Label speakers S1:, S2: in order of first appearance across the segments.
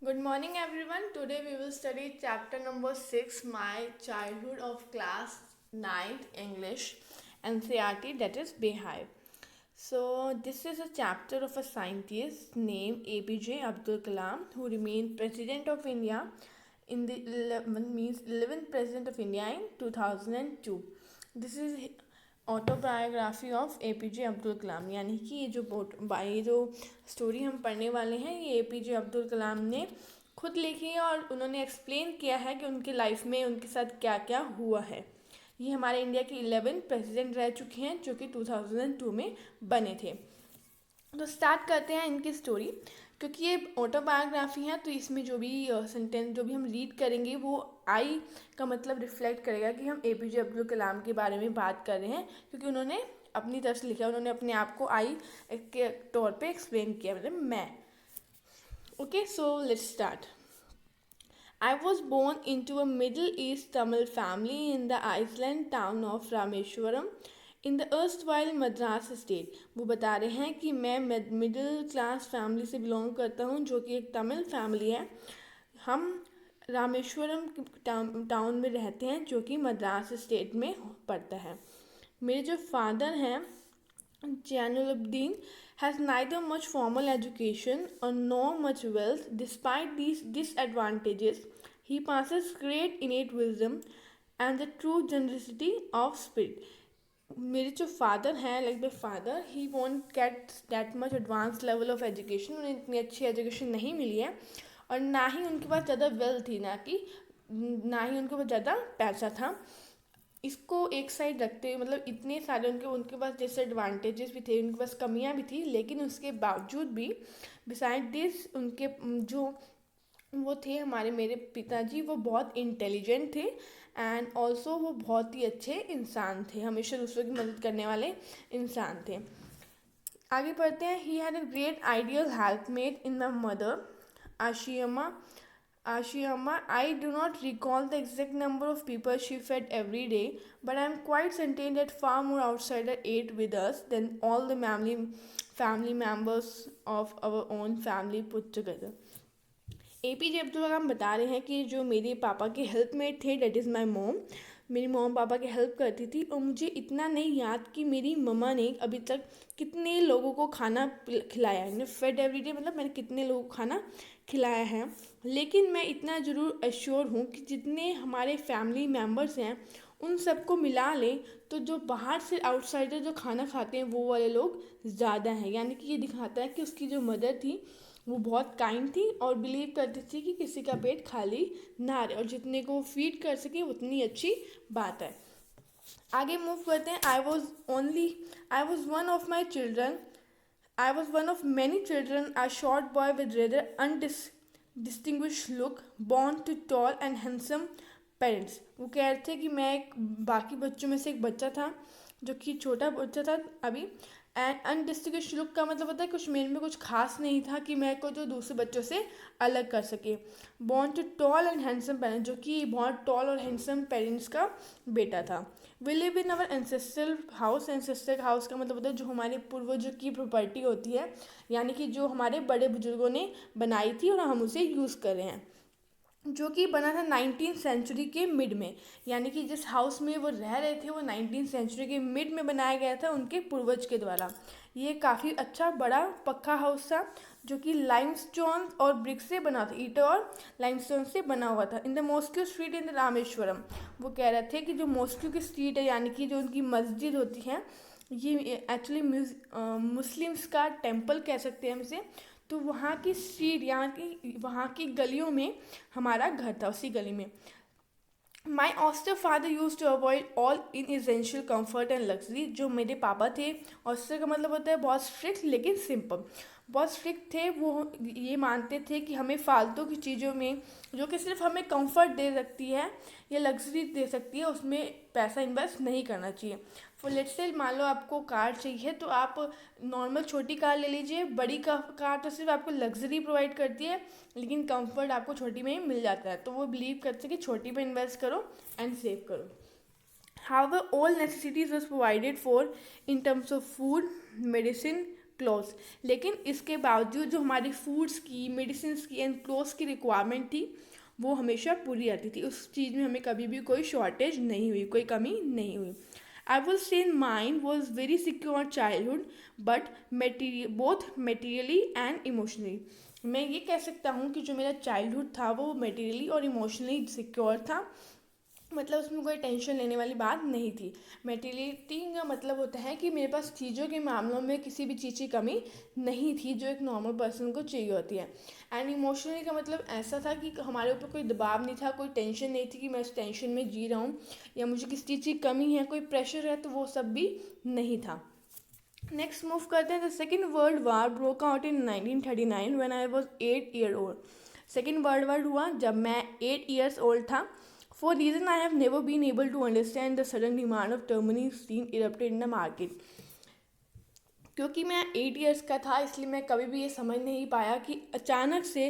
S1: Good morning, everyone. Today we will study chapter number 6, My Childhood of Class 9th English NCERT, that is Beehive. So, this is a chapter of a scientist named APJ Abdul Kalam, who remained President of India in the 11th President of India in 2002. This is autobiography of APJ Abdul Kalam, यानी कि ये जो story हम पढ़ने वाले हैं ये APJ Abdul कलाम ने खुद लिखी है और उन्होंने एक्सप्लेन किया है कि उनकी लाइफ में उनके साथ क्या क्या हुआ है। ये हमारे इंडिया के 11 प्रेसिडेंट रह चुके हैं जो कि 2002 में बने थे। तो स्टार्ट करते हैं इनकी स्टोरी। क्योंकि ये ऑटोबायोग्राफी है तो इसमें जो भी सेंटेंस जो भी हम रीड करेंगे वो आई का मतलब रिफ्लेक्ट करेगा कि हम एपीजे अब्दुल कलाम के बारे में बात कर रहे हैं, क्योंकि उन्होंने अपनी तरफ से लिखा, उन्होंने अपने आप को आई के तौर पे एक्सप्लेन किया, मतलब मैं। Okay, so let's start. I was born into a Middle East Tamil family in the Iceland town of Rameshwaram in the erstwhile Madras state। वो बता रहे हैं कि मैं मिडिल क्लास फैमिली से बिलोंग करता हूँ जो कि एक तमिल फैमिली है। हम रामेश्वरम टाउन में रहते हैं जो कि मद्रास स्टेट में पड़ता है। मेरे जो फादर हैं Jainuddin has neither much formal education or nor much wealth. Despite these disadvantages, he possesses great innate wisdom and the true generosity of spirit. मेरे जो फादर हैं, like my father, he want get that much advance level of education, उन्हें इतनी अच्छी education नहीं मिली है और ना ही उनके पास ज़्यादा वेल्थ थी, ना ही उनके पास ज़्यादा पैसा था। इसको एक साइड रखते हुए, मतलब इतने सारे उनके उनके पास डिसएडवांटेजेस भी थे, उनके पास कमियां भी थी, लेकिन उसके बावजूद भी बिसाइड दिस उनके जो वो थे हमारे मेरे पिताजी, वो बहुत इंटेलिजेंट थे एंड ऑल्सो वो बहुत ही अच्छे इंसान थे, हमेशा दूसरों की मदद करने वाले इंसान थे। आगे बढ़ते हैं। He had a great ideal helpmate in my mother Ashiyama Ashiyama. I do not recall the exact number of people she fed every day, but I am quite certain that far more outsiders ate with us than all the family members of our own family put together. APJ Abdul Kalam बता रहे हैं कि जो मेरे पापा के हेल्पमेट थे, that is my मोम, मेरी मोम पापा की हेल्प करती थी और मुझे इतना नहीं याद कि मेरी मम्मा ने अभी तक कितने लोगों को खाना खिलाया है। फेड एवरीडे मतलब मैंने कितने लोगों को खाना खिलाया है, लेकिन मैं इतना ज़रूर एश्योर हूँ कि जितने हमारे फैमिली मेम्बर्स हैं उन सबको मिला लें तो जो बाहर से आउटसाइडर जो खाना खाते हैं वो वाले लोग ज़्यादा हैं। यानी कि ये दिखाता है कि उसकी जो मदर थी वो बहुत काइंड थी और बिलीव करती थी कि किसी का पेट खाली ना रहे और जितने को फीड कर सके उतनी अच्छी बात है। आगे मूव करते हैं। I was one of my children I was one of many children a short boy with rather distinguished look, born to tall and handsome parents. वो कह रहे थे कि मैं एक बाकी बच्चों में से एक बच्चा था जो कि छोटा बच्चा था अभी। एंड अनडिस्टिंग्विश्ड लुक का मतलब होता है कुछ मेरे में कुछ खास नहीं था कि मैं को जो दूसरे बच्चों से अलग कर सके। Born to tall and handsome parents, जो कि बहुत टॉल और हैंडसम पेरेंट्स का बेटा था। We live in our ancestral house. Ancestral house का मतलब होता है जो हमारे पूर्वजों की प्रॉपर्टी होती है, यानी कि जो हमारे बड़े बुजुर्गों ने बनाई थी और हम उसे यूज़ कर रहे हैं, जो कि बना था 19th सेंचुरी के मिड में। यानी कि जिस हाउस में वो रह रहे थे वो 19th सेंचुरी के मिड में बनाया गया था उनके पूर्वज के द्वारा। ये काफ़ी अच्छा बड़ा पक्का हाउस था जो कि लाइमस्टोन और ब्रिक से बना था, ईंटों और लाइमस्टोन से बना हुआ था। In the mosque street in the Rameswaram, वो कह रहे थे कि जो मॉस्क्यू की स्ट्रीट है, यानी कि जो उनकी मस्जिद होती है, ये एक्चुअली मुस्लिम्स का टेम्पल कह सकते हैं हम इसे। तो वहाँ की स्ट्रीट, यहाँ की वहाँ की गलियों में हमारा घर था, उसी गली में। My austere father used to avoid all inessential comforts and luxury. जो मेरे पापा थे, ऑस्टर का मतलब होता है बहुत स्ट्रिक्ट लेकिन सिंपल, बहुत स्ट्रिक्ट थे। वो ये मानते थे कि हमें फालतू की चीज़ों में जो कि सिर्फ हमें कंफर्ट दे सकती है या लग्जरी दे सकती है उसमें पैसा इन्वेस्ट नहीं करना चाहिए। फॉर लेट्स से मान लो आपको कार चाहिए तो आप नॉर्मल छोटी कार ले लीजिए, बड़ी कार तो सिर्फ आपको लग्जरी प्रोवाइड करती है लेकिन कंफर्ट आपको छोटी में ही मिल जाता है। तो वो बिलीव करते हैं कि छोटी में इन्वेस्ट करो एंड सेव करो। However, all necessities was provided for in terms of food, medicine clothes. लेकिन इसके बावजूद जो हमारी फूड्स की, मेडिसिन की एंड क्लोथ्स की रिक्वायरमेंट थी वो हमेशा पूरी आती थी। उस चीज़ में हमें कभी भी कोई शॉर्टेज नहीं हुई, कोई कमी नहीं हुई। I will say mine was very secure childhood, but both materially and emotionally. मैं ये कह सकता हूँ कि जो मेरा चाइल्डहुड था वो मेटीरियली और इमोशनली सिक्योर था। मतलब उसमें कोई टेंशन लेने वाली बात नहीं थी। मेटीरियलिटी का मतलब होता है कि मेरे पास चीज़ों के मामलों में किसी भी चीज़ की कमी नहीं थी जो एक नॉर्मल पर्सन को चाहिए होती है। एंड इमोशनली का मतलब ऐसा था कि हमारे ऊपर कोई दबाव नहीं था, कोई टेंशन नहीं थी कि मैं उस टेंशन में जी रहा हूँ या मुझे किसी चीज़ की कमी है, कोई प्रेशर है, तो वो सब भी नहीं था। नेक्स्ट मूव करते हैं। The second world war broke out in 1939 when I was 8 year old. Second world war हुआ जब मैं 8 ईयर्स ओल्ड था। For reason I have never been able to understand the sudden demand of terminal steam erupted in the market. क्योंकि मैं 8 years का था इसलिए मैं कभी भी ये समझ नहीं पाया कि अचानक से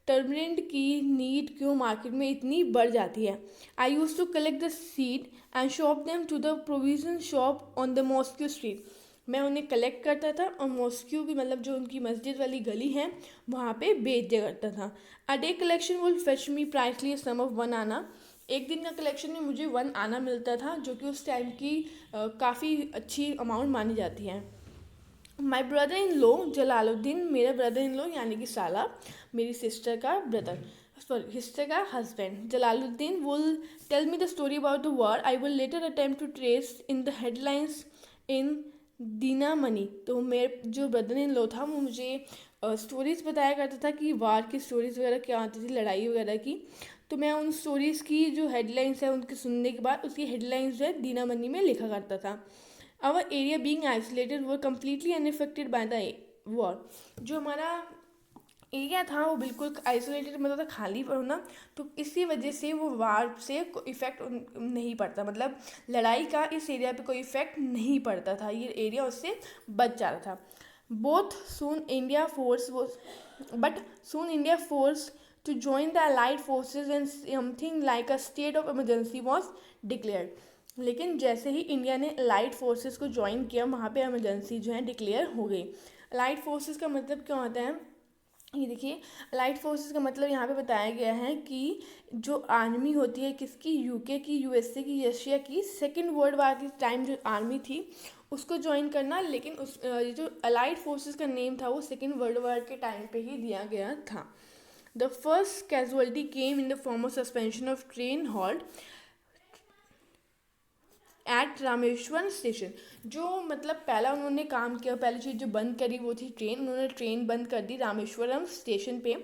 S1: टर्मरेंट की नीड क्यों मार्केट में इतनी बढ़ जाती है। I use to collect the seed and shop them to the provision shop on the mosque street. मैं उन्हें कलेक्ट करता था और मॉस्क्यू की मतलब जो उनकी मस्जिद वाली गली है वहाँ पे बेच दिया करता था। A day collection will fetch me princely sum of 1 anna. एक दिन का कलेक्शन में मुझे 1 आना मिलता था जो कि उस टाइम की काफ़ी अच्छी अमाउंट मानी जाती है। My brother in law Jalaluddin, मेरा ब्रदर इन लॉ यानी कि साला, मेरी सिस्टर का ब्रदर, सॉरी सिस्टर का husband Jalaluddin will tell me the story about the war. I will later attempt to trace in the headlines in Dinamani. तो मेरे जो ब्रदर इन लॉ था वो मुझे स्टोरीज़ बताया करता था कि वार की स्टोरीज़ वगैरह क्या आती थी, लड़ाई वगैरह की। तो मैं उन स्टोरीज़ की जो हेडलाइंस है उनके सुनने के बाद उसकी हेडलाइंस जो है दीना मनी में लिखा करता था। Our area being isolated were completely unaffected by the war. जो हमारा एरिया था वो बिल्कुल आइसोलेटेड मतलब था, खाली होना, तो इसी वजह से वो वार से इफ़ेक्ट नहीं पड़ता, मतलब लड़ाई का इस एरिया पे कोई इफ़ेक्ट नहीं पड़ता था, ये एरिया उससे बच जाता था। बोथ सून इंडिया फोर्स वो but soon India force to join the allied forces when something like a state of emergency was declared। लेकिन जैसे ही इंडिया ने अलाइड फोर्सेस को ज्वाइन किया वहाँ पे इमरजेंसी जो है डिक्लेयर हो गई। अलाइड फोर्सेस का मतलब क्या होता है, ये देखिए अलाइड फोर्सेस का मतलब यहाँ पे बताया गया है कि जो आर्मी होती है किसकी, यूके की, यूएसए की, रशिया की, सेकेंड वर्ल्ड वार के टाइम जो आर्मी थी उसको ज्वाइन करना। लेकिन उस जो अलाइड फोर्सेस का नेम था वो सेकेंड वर्ल्ड वार के टाइम पे ही दिया गया था। The first casualty came in the form of suspension of train halt at Rameshwar station. जो मतलब पहला उन्होंने काम किया, पहली चीज़ जो बंद करी वो थी ट्रेन, उन्होंने ट्रेन बंद कर दी रामेश्वरम स्टेशन पे।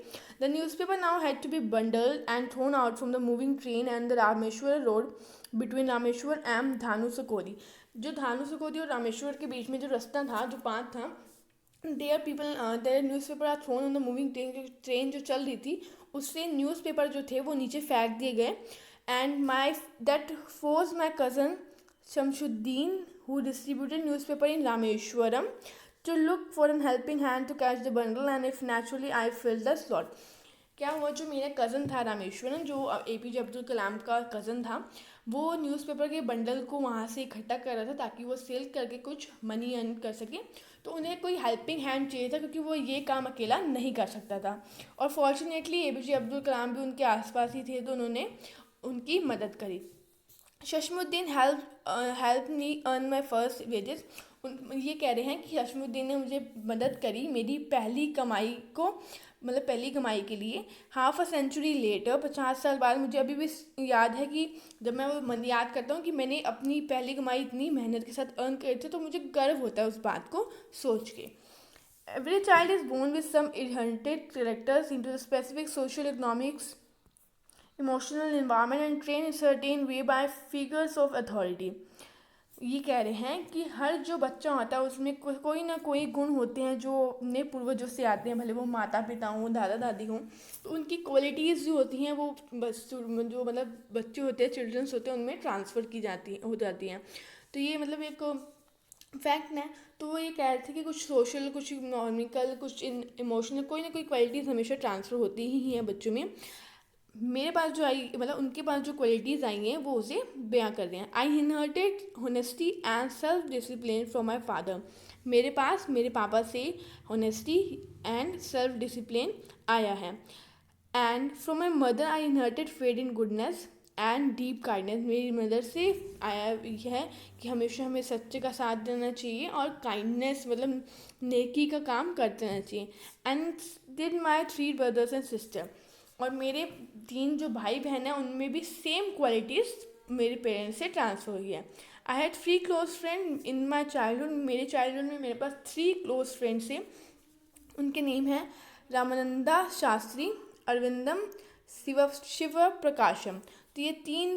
S1: The newspaper now had to be bundled and thrown out from the moving train and the Rameswar road between Rameswar and Dhanushkodi. जो धानुसकोडी और रामेश्वर के बीच में जो रास्ता था, जो पाथ था, there people their newspaper are thrown on the moving train जो चल रही थी उससे न्यूज़पेपर जो थे वो नीचे फेंक दिए गए। And my that force my cousin Shamsuddin, who distributed newspaper in Rameshwaram, to look for an helping hand to catch the bundle, and if naturally I filled the slot। क्या हुआ, जो मेरा कज़न था रामेश्वरम, जो APJ अब्दुल कलाम का cousin था, वो newspaper के बंडल को वहाँ से इकट्ठा कर रहा था ताकि वो सेल करके कुछ मनी अर्न कर सके। तो उन्हें कोई हेल्पिंग हैंड चाहिए था क्योंकि वो ये काम अकेला नहीं कर सकता था। और फॉर्चुनेटली APJ अब्दुल कलाम भी उनके आसपास ही थे तो उन्होंने उनकी मदद करी। Shamsuddin help me earn my first wages. ये कह रहे हैं कि शशमुद्दीन ने मुझे मदद करी मेरी पहली कमाई को, मतलब पहली कमाई के लिए। हाफ अ सेंचुरी लेटर, 50 साल बाद मुझे अभी भी याद है कि जब मैं वो याद करता हूँ कि मैंने अपनी पहली कमाई इतनी मेहनत के साथ अर्न करी थी, तो मुझे गर्व होता है उस बात को सोच के। Every child is born with some inherited characters into the specific social economics emotional environment and train in certain way by figures of authority. ये कह रहे हैं कि हर जो बच्चा होता है उसमें कोई ना कोई गुण होते हैं जो अपने पूर्वजों से आते हैं, भले वो माता पिता हों, दादा दादी हों, तो उनकी क्वालिटीज़ जो होती हैं वो बस जो मतलब बच्चे होते हैं, चिल्ड्रंस होते हैं, उनमें ट्रांसफ़र की हो जाती हैं। तो ये मतलब एक फैक्ट है। तो वो ये कह रहे थे कि कुछ सोशल, कुछ इकोनॉमिकल, कुछ इमोशनल, कोई ना कोई क्वालिटीज़ हमेशा ट्रांसफ़र होती ही हैं बच्चों में। मेरे पास जो आई, मतलब उनके पास जो क्वालिटीज़ आई हैं वो उसे बयां कर रहे हैं। I inherited honesty and self discipline from my father. मेरे पास मेरे पापा से ऑनेस्टी एंड सेल्फ डिसिप्लिन आया है। And from my mother I इनहर्टेड faith in goodness and deep kindness. मेरी मदर से आया है कि हमेशा हमें सच्चे का साथ देना चाहिए और काइंडनेस मतलब नेकी का काम करते रहना चाहिए। And did my 3 brothers and sister, और मेरे 3 जो भाई बहन हैं उनमें भी सेम क्वालिटीज़ मेरे पेरेंट्स से ट्रांसफ़र हुई है। I had 3 close friend in my childhood. मेरे चाइल्डहुड में मेरे पास 3 क्लोज फ्रेंड्स थे। उनके नेम हैं रामानंदा शास्त्री, अरविंदम, शिव प्रकाशम। तो ये 3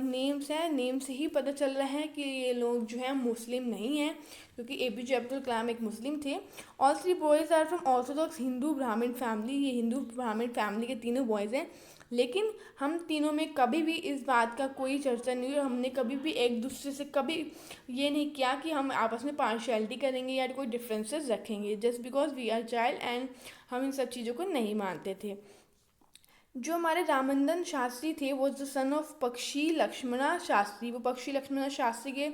S1: नेम्स हैं। नेम से ही पता चल रहा है कि ये लोग जो हैं मुस्लिम नहीं हैं, क्योंकि APJ अब्दुल कलाम एक मुस्लिम थे। All 3 boys are from orthodox Hindu Brahmin family. ये हिंदू ब्राह्मण फैमिली के तीनों बॉयज़ हैं। लेकिन हम तीनों में कभी भी इस बात का कोई चर्चा नहीं हुई, और हमने कभी भी एक दूसरे से कभी ये नहीं किया कि हम आपस में पार्शियलिटी करेंगे या कोई डिफरेंसेस रखेंगे, just because we are child and हम इन सब चीज़ों को नहीं मानते थे। जो हमारे रामानंदन शास्त्री थे वो द सन ऑफ पक्षी लक्ष्मणा शास्त्री। वो पक्षी लक्ष्मणा शास्त्री के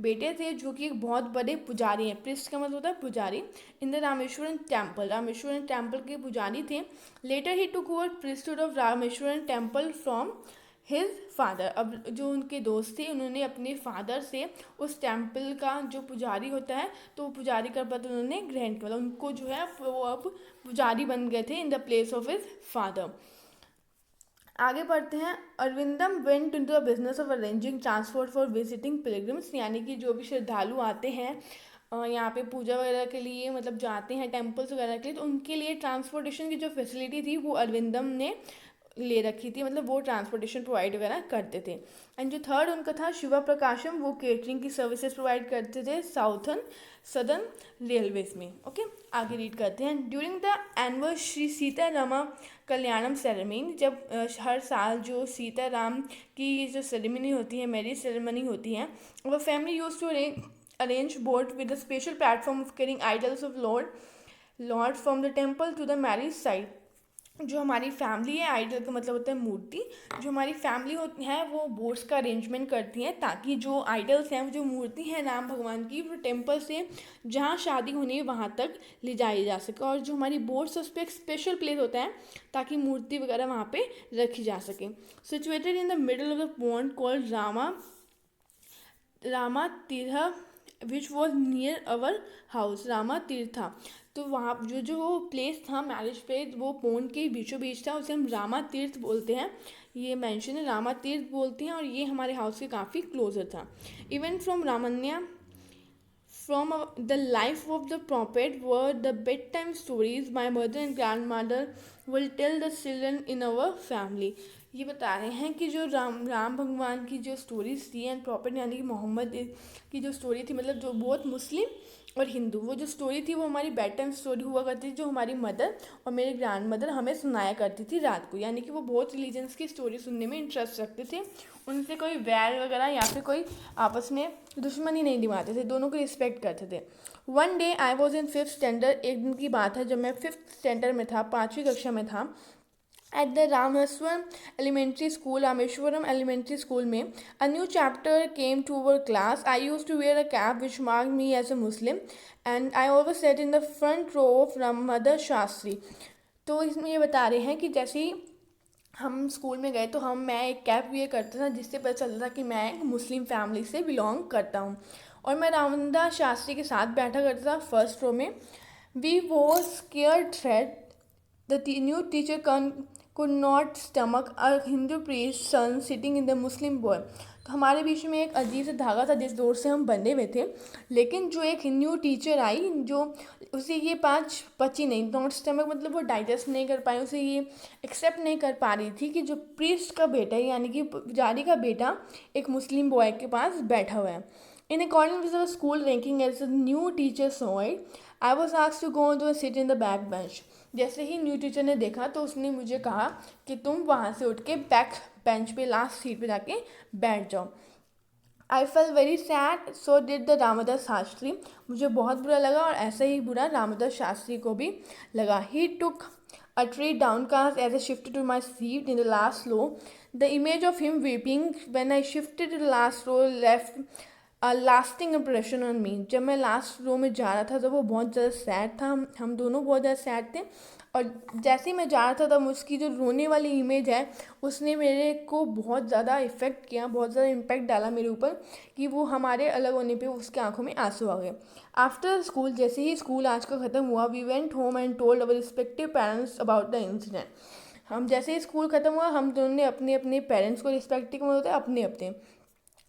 S1: बेटे थे, जो कि एक बहुत बड़े पुजारी हैं। प्रिस्ट का मतलब होता है पुजारी। In the Rameswaram temple, Rameswaram temple के पुजारी थे। Later he took over priesthood of Rameswaram temple from his father. अब जो उनके दोस्त थे उन्होंने अपने फादर से उस टेम्पल का जो पुजारी होता है तो वो पुजारी का पद उन्होंने ग्रहण किया। उनको जो है वो अब पुजारी बन गए थे in the place of his father. आगे बढ़ते हैं। Aravindan went into the business of arranging transport for visiting pilgrims, यानी कि जो भी श्रद्धालु आते हैं यहाँ पे पूजा वगैरह के लिए, मतलब जाते हैं टेम्पल्स वगैरह के लिए, तो उनके लिए ट्रांसपोर्टेशन की जो फैसिलिटी थी वो अरविंदम ने ले रखी थी, मतलब वो ट्रांसपोर्टेशन प्रोवाइड वगैरह करते थे। एंड जो थर्ड उनका था शिवा प्रकाशम, वो केटरिंग की सर्विसेज प्रोवाइड करते थे सदर्न रेलवेज में। ओके, आगे रीड करते हैं। During the annual Shri Sitarama Kalyanam ceremony, जब हर साल जो सीताराम की जो सेरेमनी होती है, मैरिज सेरेमनी होती है, वो family use to arrange boat with a special platform of carrying idols of lord from the temple to the marriage site. जो हमारी फैमिली है, आइडल का मतलब होता है मूर्ति, जो हमारी फैमिली होती है वो बोट्स का अरेंजमेंट करती हैं ताकि जो आइडल्स हैं, जो मूर्ति हैं राम भगवान की, वो टेम्पल से जहाँ शादी होनी है वहाँ तक ले जाई जा सके। और जो हमारी बोट्स उस पर एक स्पेशल प्लेस होता है ताकि मूर्ति वगैरह वहाँ पे रखी जा सके। Situated in the middle of the pond called Rama Tirtha which was near our house, Rama Tirtha. तो वहाँ जो जो प्लेस था मैरिज प्लेस, वो पोन के बीचों बीच था, उसे हम रामा तीर्थ बोलते हैं। ये मेंशन है, रामा तीर्थ बोलते हैं, और ये हमारे हाउस के काफ़ी क्लोजर था। Even from Ramayana from the life of the prophet were the bed time stories my mother and grand mother will tell the children in our family. ये बता रहे हैं कि जो राम भगवान की जो स्टोरीज थी एंड प्रॉफिट यानी कि मोहम्मद की जो स्टोरी थी, मतलब जो बहुत मुस्लिम और हिंदू, वो जो स्टोरी थी वो हमारी बेड टाइम स्टोरी हुआ करती थी, जो हमारी मदर और मेरे ग्रैंड मदर हमें सुनाया करती थी रात को। यानी कि वो बहुत रिलीजन्स की स्टोरी सुनने में इंटरेस्ट रखते थे, उनसे कोई वैर वगैरह या फिर कोई आपस में दुश्मनी नहीं दिमाते थे, दोनों को रिस्पेक्ट करते थे। One day I was in 5th standard, एक दिन की बात है जब मैं 5th स्टैंडर्ड में था, 5वीं कक्षा में था। At the Rameswaram elementary school, Rameswaram elementary school में a new chapter came to our class. I use to wear a cap which mark me as a Muslim and I always sat in the front row of Ramanadha Sastry. तो इसमें ये बता रहे हैं कि जैसे ही हम स्कूल में गए तो मैं एक कैप वेयर करता था, जिससे पता चलता था कि मैं एक मुस्लिम फैमिली से बिलोंग करता हूँ, और मैं राममदर शास्त्री के साथ बैठा करता था फर्स्ट रो में। We was scared thread the new teacher could not stomach a Hindu priest's son sitting in the Muslim boy। तो हमारे बीच में एक अजीब सा धागा था जिस डोर से हम बंधे हुए थे, लेकिन जो एक हिंदू टीचर आई जो उसे ये पाँच पची नहीं, नॉट स्टमक मतलब वो डाइजेस्ट नहीं कर पाई, उसे ये एक्सेप्ट नहीं कर पा रही थी कि जो प्रीस्ट का बेटा है यानी कि पुजारी का बेटा एक मुस्लिम बॉय के पास बैठा हुआ है। In according with the school ranking as a new teacher saw it, I was asked to go to sit in the back bench. जैसे ही न्यू टीचर ने देखा तो उसने मुझे कहा कि तुम वहाँ से उठ के बैक बेंच पे लास्ट सीट पे जाके बैठ जाओ। I felt very sad, so did the Ramdas Sastry. मुझे बहुत बुरा लगा और ऐसा ही बुरा रामदास शास्त्री को भी लगा। ही टुक a tree downcast as I shifted to my seat in the last row. The image of him weeping when I shifted to the last row left lasting impression on me. जब मैं लास्ट रो में जा रहा था तो वो बहुत ज़्यादा सैड था, हम दोनों बहुत ज़्यादा सैड थे। और जैसे ही मैं जा रहा था तब उसकी जो रोने वाली इमेज है उसने मेरे को बहुत ज़्यादा इफ़ेक्ट किया, बहुत ज़्यादा इम्पैक्ट डाला मेरे ऊपर, कि वो हमारे अलग होने पे उसके आंखों में आंसू आ गए। आफ्टर स्कूल, जैसे ही स्कूल आज का ख़त्म हुआ, we went home and told our respective parents about the incident. हम जैसे ही स्कूल ख़त्म हुआ हम दोनों ने अपने अपने पेरेंट्स को, रिस्पेक्टिव होते हैं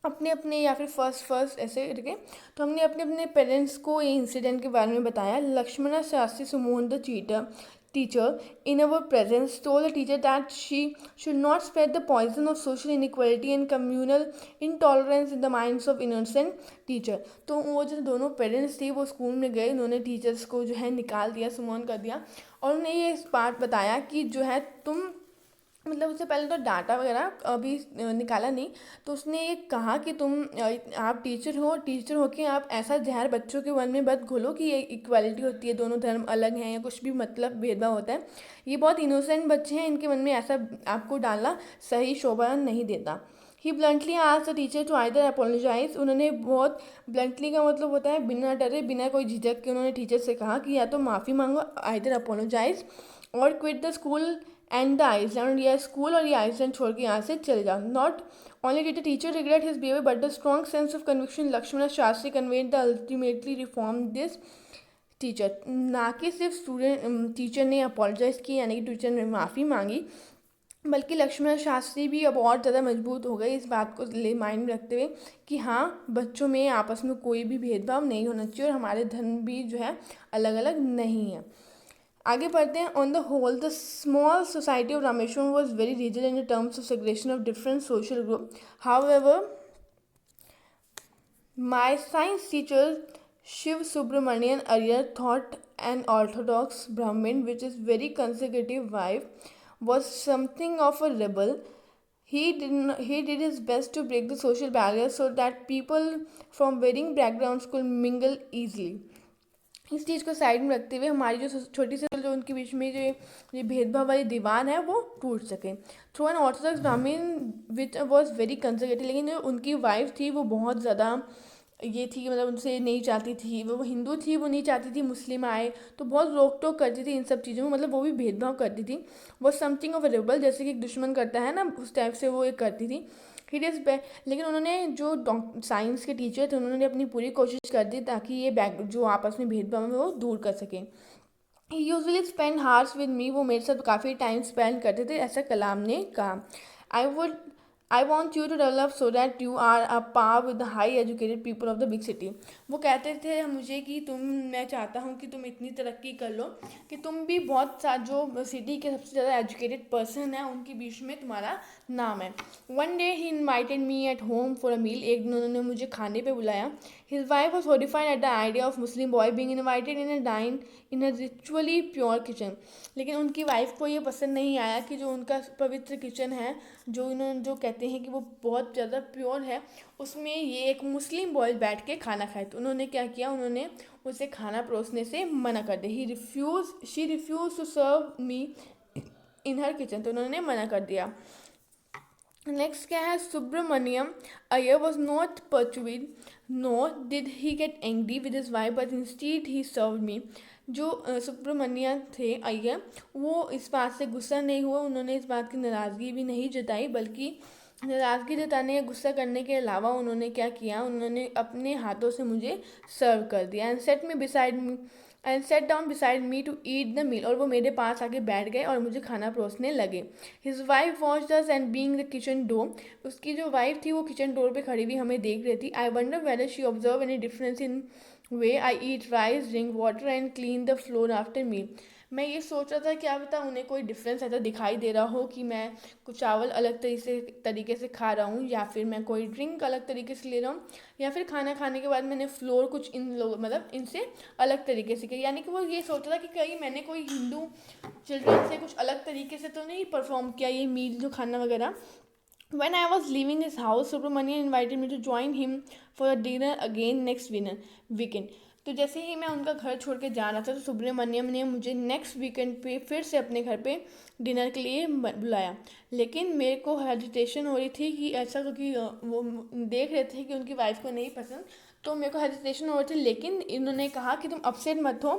S1: अपने अपने या फिर फर्स्ट ऐसे करके, तो हमने अपने अपने पेरेंट्स को ये इंसिडेंट के बारे में बताया। लक्ष्मणा शास्त्री सुमोहन the teacher in our presence told the teacher that she should not spread the poison of social inequality and communal intolerance in the minds of innocent teacher। तो वो जो दोनों पेरेंट्स थे वो स्कूल में गए, उन्होंने टीचर्स को जो है निकाल दिया, सुमोहन कर दिया, और उन्हें ये बात बताया कि जो है तुम, मतलब उससे पहले तो डाटा वगैरह अभी निकाला नहीं, तो उसने ये कहा कि तुम आप टीचर हो के आप ऐसा जहर बच्चों के मन में मत घोलो कि ये इक्वालिटी होती है, दोनों धर्म अलग हैं या कुछ भी मतलब भेदभाव होता है। ये बहुत इनोसेंट बच्चे हैं, इनके मन में ऐसा आपको डालना सही शोभा नहीं देता। ही ब्लंटली आज the teacher to either apologize. उन्होंने बहुत ब्लंटली का मतलब होता है बिना डरे बिना कोई झिझक के उन्होंने टीचर से कहा कि या तो माफ़ी मांगो, आइदर अपोलोजाइज, और quit the school and the island, या स्कूल और ये आइसलैंड छोड़ के यहाँ से चले जाओ। Not only did the teacher regret his behaviour but the strong sense of conviction Lakshman Shastri conveyed the ultimately reform this teacher. ना कि सिर्फ टीचर ने अपोलोजाइज की, यानी कि टीचर ने माफ़ी मांगी, बल्कि लक्ष्मण शास्त्री भी अब और ज़्यादा मजबूत हो गए इस बात को माइंड में रखते हुए कि हाँ, बच्चों में आपस में कोई भी भेदभाव नहीं होना चाहिए और हमारे धर्म भी जो है अलग अलग नहीं है। आगे बढ़ते हैं। On the whole the small society of Rameswaram was very rigid in terms of segregation of different social group. However my science teacher Shiv Subramanian Iyer thought an orthodox Brahmin, which is very conservative wife, was something of a rebel. He did his best to break the social barriers so that people from varying backgrounds could mingle easily। इस चीज़ को side में रखते हुए हमारी जो छोटी सी जो उनके बीच में जो ये भेदभाव वाली दीवार है वो टूट सके। थ्रू एन ऑर्थोडॉक्स ब्राह्मण विच वॉज वेरी कंजर्वेटिव, लेकिन जो उनकी वाइफ थी वो बहुत ज़्यादा ये थी, मतलब उनसे नहीं चाहती थी, वो हिंदू थी, वो नहीं चाहती थी मुस्लिम आए, तो बहुत रोक टोक करती थी इन सब चीज़ों में, मतलब वो भी भेदभाव करती थी। वो समथिंग ऑफ अ रेबल, जैसे कि एक दुश्मन करता है ना, उस टाइप से वो एक करती थी। हिट इज़ लेकिन उन्होंने जो साइंस के टीचर थे उन्होंने अपनी पूरी कोशिश कर दी ताकि ये जो आपस में भेदभाव है वो दूर कर सकें। He usually spend hours with me, वो मेरे साथ काफ़ी टाइम स्पेंड करते थे, ऐसा कलाम ने कहा। I want you to develop so that you are a par with the high educated people of the big city. वो कहते थे मुझे कि मैं चाहता हूँ कि तुम इतनी तरक्की कर लो कि तुम भी बहुत सा जो सिटी के सबसे ज़्यादा एजुकेटेड पर्सन है उनके बीच में तुम्हारा नाम है। One day he invited me at home for a meal, एक दिन उन्होंने मुझे खाने पे बुलाया। His wife was horrified at the idea of Muslim boy being invited in a dine in a ritually pure kitchen. लेकिन उनकी वाइफ को ये पसंद नहीं आया कि जो उनका पवित्र किचन है, जो इन्होंने जो कहते हैं कि वो बहुत ज़्यादा प्योर है, उसमें ये एक मुस्लिम बॉय बैठ के खाना खाए। तो उन्होंने क्या किया, उन्होंने उसे खाना परोसने से मना कर दिया। She refuse to serve me in her kitchen, तो उन्होंने मना कर दिया। नेक्स्ट क्या है, Subramaniam Iyer was not perturbed nor did he get angry with his wife but instead he serve me. जो सुब्रमण्यम थे अय्यर, वो इस बात से गुस्सा नहीं हुआ, उन्होंने इस बात की नाराज़गी भी नहीं जताई, बल्कि नाराज़गी जताने या गुस्सा करने के अलावा उन्होंने क्या किया, उन्होंने अपने हाथों से मुझे सर्व कर दिया। And sat down beside me to eat the meal, और वो मेरे पास आके बैठ गए और मुझे खाना परोसने लगे। His wife watched us and being the kitchen door, उसकी जो वाइफ थी वो किचन डोर पे खड़ी हुई हमें देख रही थी। I wonder whether she observe any difference in way I eat rice, drink water and clean the floor after meal. मैं ये सोच रहा था क्या पता उन्हें कोई डिफरेंस ऐसा दिखाई दे रहा हो कि मैं कुछ चावल अलग तरीके से खा रहा हूँ, या फिर मैं कोई ड्रिंक अलग तरीके से ले रहा हूँ, या फिर खाना खाने के बाद मैंने फ्लोर कुछ इन लोग मतलब इनसे अलग तरीके से किया। यानी कि वो ये सोच रहा था कि कहीं मैंने कोई हिंदू चिल्ड्रन से कुछ अलग तरीके से तो नहीं परफॉर्म किया ये मील जो खाना वगैरह। When I was leaving his house, Subramanian invited me to join him for a dinner again next weekend. तो जैसे ही मैं उनका घर छोड़ के जा रहा था तो सुब्रमण्यम ने मुझे नेक्स्ट वीकेंड पे फिर से अपने घर पे डिनर के लिए बुलाया। लेकिन मेरे को हेजिटेशन हो रही थी कि ऐसा, क्योंकि वो देख रहे थे कि उनकी वाइफ को नहीं पसंद, तो मेरे को हेजिटेशन हो रही थी। लेकिन इन्होंने कहा कि तुम अपसेट मत हो,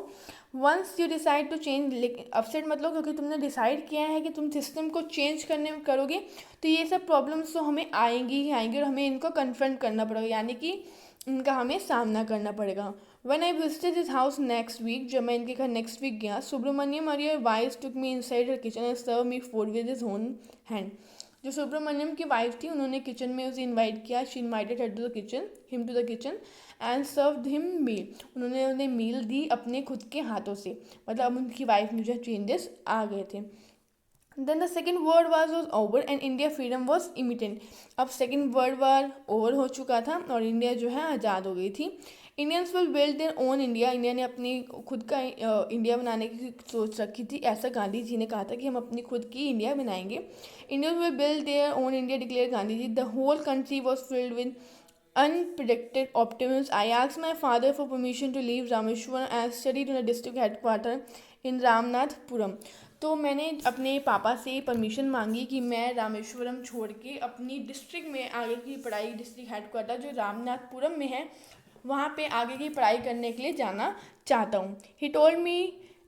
S1: once you decide to change, लेकिन अपसेट मत लो, क्योंकि तुमने डिसाइड किया है कि तुम सिस्टम को चेंज करने में करोगे तो ये सब प्रॉब्लम्स तो हमें आएंगी ही आएंगी और हमें इनको कन्फ्रंट करना पड़ेगा, यानी कि इनका हमें सामना करना पड़ेगा। When I visited his house next week, जब मैं इनके घर नेक्स्ट वीक गया, सुब्रमण्यम और wife took me inside her kitchen and served me food with his own hand. जो सुब्रमण्यम की वाइफ थी उन्होंने किचन में उसे इनवाइट किया, she invited her to the kitchen, him to the kitchen and served him meal, उन्होंने उन्हें मील दी अपने खुद के हाथों से, मतलब अब उनकी वाइफ में जो चेंजेस आ गए थे। Then the second world war was over and India freedom was imminent. अब सेकेंड वर्ल्ड वार ओवर हो चुका था और इंडिया जो है आज़ाद हो गई थी। Indians will build their own India, India ने अपनी खुद का इंडिया बनाने की सोच रखी थी, ऐसा गांधी जी ने कहा था कि हम अपनी खुद की इंडिया बनाएंगे। Indians will build their own India declare Gandhi ji. The whole country was filled with unpredicted optimism. I asked my father for permission to leave Rameshwaram and studied in a district headquarter in Ramanathapuram. तो मैंने अपने पापा से permission मांगी कि मैं रामेश्वरम छोड़ के अपनी डिस्ट्रिक्ट में आगे की पढ़ाई, डिस्ट्रिक्ट हेडक्वार्टर जो रामनाथपुरम में है, वहाँ पे आगे की पढ़ाई करने के लिए जाना चाहता हूँ। He told me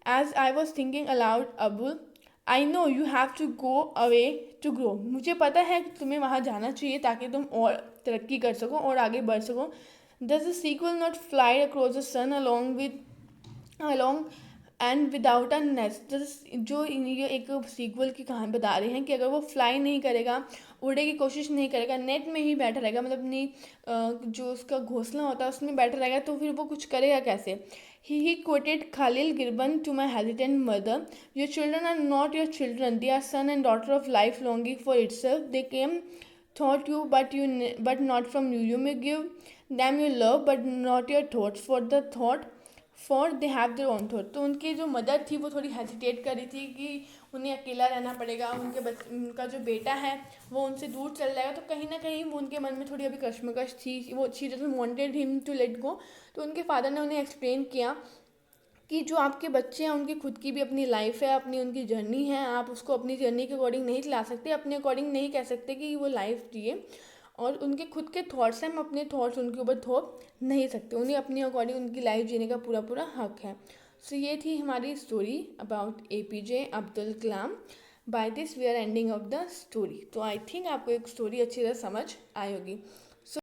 S1: as I was thinking aloud, Abul I know you have to go away to grow, मुझे पता है कि तुम्हें वहाँ जाना चाहिए ताकि तुम और तरक्की कर सको और आगे बढ़ सको। Does the seagull not fly across the sun along and without a nest, जो ये एक सीक्वल की कहानी बता रहे हैं कि अगर वो फ्लाई नहीं करेगा, उड़ने की कोशिश नहीं करेगा, नेट में ही बैठा रहेगा, मतलब अपनी जो उसका घोंसला होता है उसमें बैठा रहेगा, तो फिर वो कुछ करेगा कैसे। He quoted Khalil Gibran to my hesitant mother. Your children are not your children. They are son and daughter of life longing for itself. They came, thought you, but not from you. You may give them your love, but not your thoughts. For they have their own thought. तो उनकी जो mother थी वो थोड़ी hesitate कर रही थी कि उन्हें अकेला रहना पड़ेगा, उनका जो बेटा है वो उनसे दूर चल जाएगा, तो कहीं ना कहीं वो उनके मन में थोड़ी अभी कश्मकश थी, वो she doesn't wanted him to let go. तो उनके फादर ने उन्हें एक्सप्लेन किया कि जो आपके बच्चे हैं उनकी खुद की भी अपनी लाइफ है, अपनी उनकी जर्नी है, आप उसको अपनी जर्नी के अकॉर्डिंग नहीं चला सकते, अपने अकॉर्डिंग नहीं कह सकते कि वो लाइफ जिए, और उनके खुद के थॉट्स हैं, हम अपने थॉट्स उनके ऊपर थोप नहीं सकते, उन्हें अपने अकॉर्डिंग उनकी लाइफ जीने का पूरा पूरा हक है। सो ये थी हमारी story about APJ Abdul Kalam. By this we are ending of the story. तो आई थिंक आपको एक स्टोरी अच्छी तरह समझ आई होगी।